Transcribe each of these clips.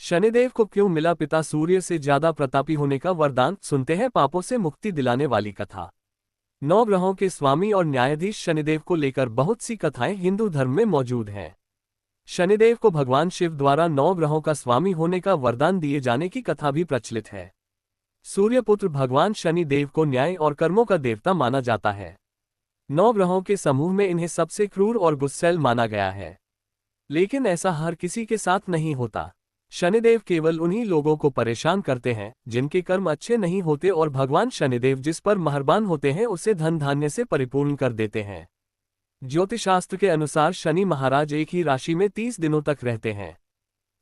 शनिदेव को क्यों मिला पिता सूर्य से ज्यादा प्रतापी होने का वरदान? सुनते हैं पापों से मुक्ति दिलाने वाली कथा। 9 ग्रहों के स्वामी और न्यायाधीश शनिदेव को लेकर बहुत सी कथाएं हिंदू धर्म में मौजूद हैं। शनिदेव को भगवान शिव द्वारा 9 ग्रहों का स्वामी होने का वरदान दिए जाने की कथा भी प्रचलित है। सूर्यपुत्र भगवान शनिदेव को न्याय और कर्मों का देवता माना जाता है। 9 ग्रहों के समूह में इन्हें सबसे क्रूर और गुस्सैल माना गया है, लेकिन ऐसा हर किसी के साथ नहीं होता। शनिदेव केवल उन्हीं लोगों को परेशान करते हैं जिनके कर्म अच्छे नहीं होते, और भगवान शनिदेव जिस पर मेहरबान होते हैं उसे धन धान्य से परिपूर्ण कर देते हैं। ज्योतिषशास्त्र के अनुसार शनि महाराज एक ही राशि में 30 दिनों तक रहते हैं।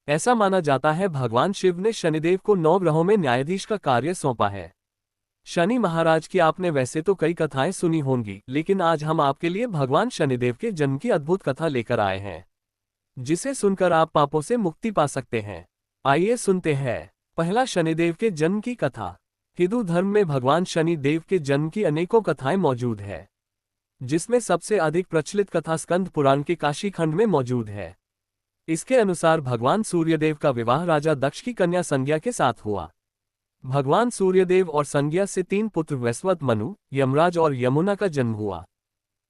ऐसा माना जाता है भगवान शिव ने शनिदेव को 9 ग्रहों में न्यायाधीश का कार्य सौंपा है। शनि महाराज की आपने वैसे तो कई कथाएं सुनी होंगी, लेकिन आज हम आपके लिए भगवान शनिदेव के जन्म की अद्भुत कथा लेकर आए हैं, जिसे सुनकर आप पापों से मुक्ति पा सकते हैं। आइए सुनते हैं। पहला, शनिदेव के जन्म की कथा। हिंदू धर्म में भगवान शनि देव के जन्म की अनेकों कथाएं मौजूद है, जिसमें सबसे अधिक प्रचलित कथा स्कंद पुराण के काशी खंड में मौजूद है। इसके अनुसार भगवान सूर्यदेव का विवाह राजा दक्ष की कन्या संज्ञा के साथ हुआ। भगवान सूर्यदेव और संज्ञा से 3 पुत्र वैश्वत, मनु, यमराज और यमुना का जन्म हुआ।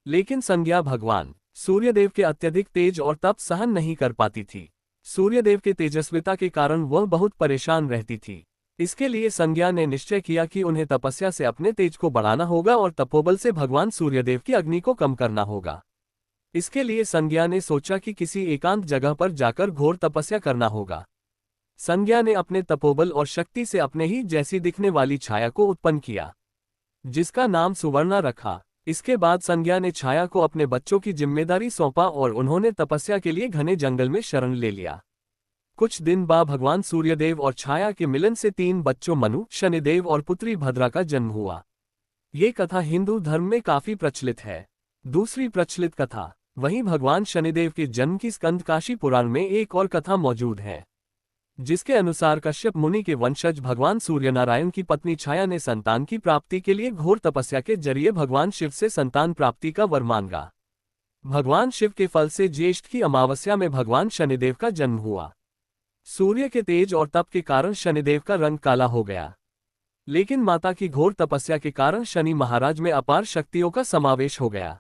लेकिन संज्ञा भगवान सूर्यदेव के अत्यधिक तेज और तप सहन नहीं कर पाती थी। सूर्यदेव के तेजस्विता के कारण वह बहुत परेशान रहती थी। इसके लिए संज्ञा ने निश्चय किया कि उन्हें तपस्या से अपने तेज को बढ़ाना होगा और तपोबल से भगवान सूर्यदेव की अग्नि को कम करना होगा। इसके लिए संज्ञा ने सोचा कि किसी एकांत जगह पर जाकर घोर तपस्या करना होगा। संज्ञा ने अपने तपोबल और शक्ति से अपने ही जैसी दिखने वाली छाया को उत्पन्न किया, जिसका नाम सुवर्णा रखा। इसके बाद संज्ञा ने छाया को अपने बच्चों की जिम्मेदारी सौंपा और उन्होंने तपस्या के लिए घने जंगल में शरण ले लिया। कुछ दिन बाद भगवान सूर्यदेव और छाया के मिलन से 3 बच्चों मनु, शनिदेव और पुत्री भद्रा का जन्म हुआ। ये कथा हिंदू धर्म में काफी प्रचलित है। दूसरी प्रचलित कथा। वहीं भगवान शनिदेव के जन्म की स्कंद काशी पुराण में एक और कथा मौजूद है, जिसके अनुसार कश्यप मुनि के वंशज भगवान सूर्यनारायण की पत्नी छाया ने संतान की प्राप्ति के लिए घोर तपस्या के जरिए भगवान शिव से संतान प्राप्ति का वर मांगा। भगवान शिव के फल से ज्येष्ठ की अमावस्या में भगवान शनिदेव का जन्म हुआ। सूर्य के तेज और तप के कारण शनिदेव का रंग काला हो गया, लेकिन माता की घोर तपस्या के कारण शनि महाराज में अपार शक्तियों का समावेश हो गया।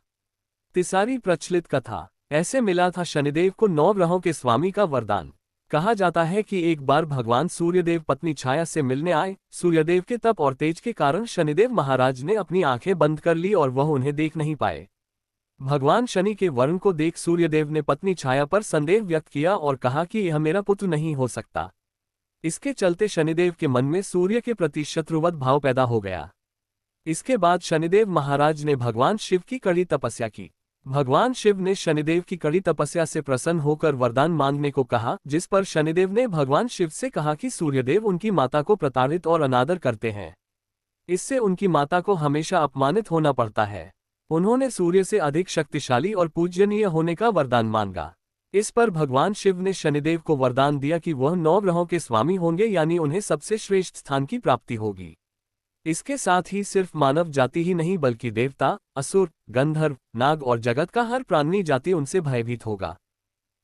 तीसरी प्रचलित कथा। ऐसे मिला था शनिदेव को 9 ग्रहों के स्वामी का वरदान। कहा जाता है कि एक बार भगवान सूर्यदेव पत्नी छाया से मिलने आए। सूर्यदेव के तप और तेज के कारण शनिदेव महाराज ने अपनी आंखें बंद कर ली और वह उन्हें देख नहीं पाए। भगवान शनि के वर्ण को देख सूर्यदेव ने पत्नी छाया पर संदेह व्यक्त किया और कहा कि यह मेरा पुत्र नहीं हो सकता। इसके चलते शनिदेव के मन में सूर्य के प्रति शत्रुवत भाव पैदा हो गया। इसके बाद शनिदेव महाराज ने भगवान शिव की कड़ी तपस्या की। भगवान शिव ने शनिदेव की कड़ी तपस्या से प्रसन्न होकर वरदान मांगने को कहा, जिस पर शनिदेव ने भगवान शिव से कहा कि सूर्यदेव उनकी माता को प्रताड़ित और अनादर करते हैं। इससे उनकी माता को हमेशा अपमानित होना पड़ता है। उन्होंने सूर्य से अधिक शक्तिशाली और पूजनीय होने का वरदान मांगा। इस पर भगवान शिव ने शनिदेव को वरदान दिया कि वह 9 ग्रहों के स्वामी होंगे, यानी उन्हें सबसे श्रेष्ठ स्थान की प्राप्ति होगी। इसके साथ ही सिर्फ मानव जाति ही नहीं बल्कि देवता, असुर, गंधर्व, नाग और जगत का हर प्राणी जाति उनसे भयभीत होगा।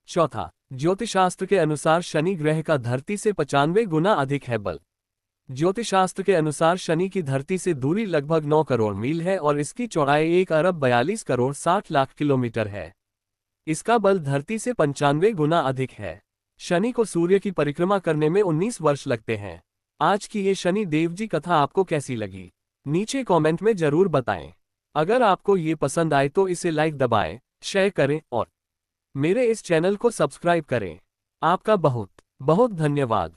चौथा, ज्योतिषशास्त्र के अनुसार शनि ग्रह का धरती से 95 गुना अधिक है बल। ज्योतिषशास्त्र के अनुसार शनि की धरती से दूरी लगभग 9 करोड़ मील है और इसकी चौड़ाई 1 अरब 42 करोड़ 60 लाख किलोमीटर है। इसका बल धरती से 95 गुना अधिक है। शनि को सूर्य की परिक्रमा करने में 19 वर्ष लगते हैं। आज की ये शनि देव जी कथा आपको कैसी लगी? नीचे कमेंट में जरूर बताएं। अगर आपको ये पसंद आए तो इसे लाइक दबाएं, शेयर करें और मेरे इस चैनल को सब्सक्राइब करें। आपका बहुत बहुत धन्यवाद।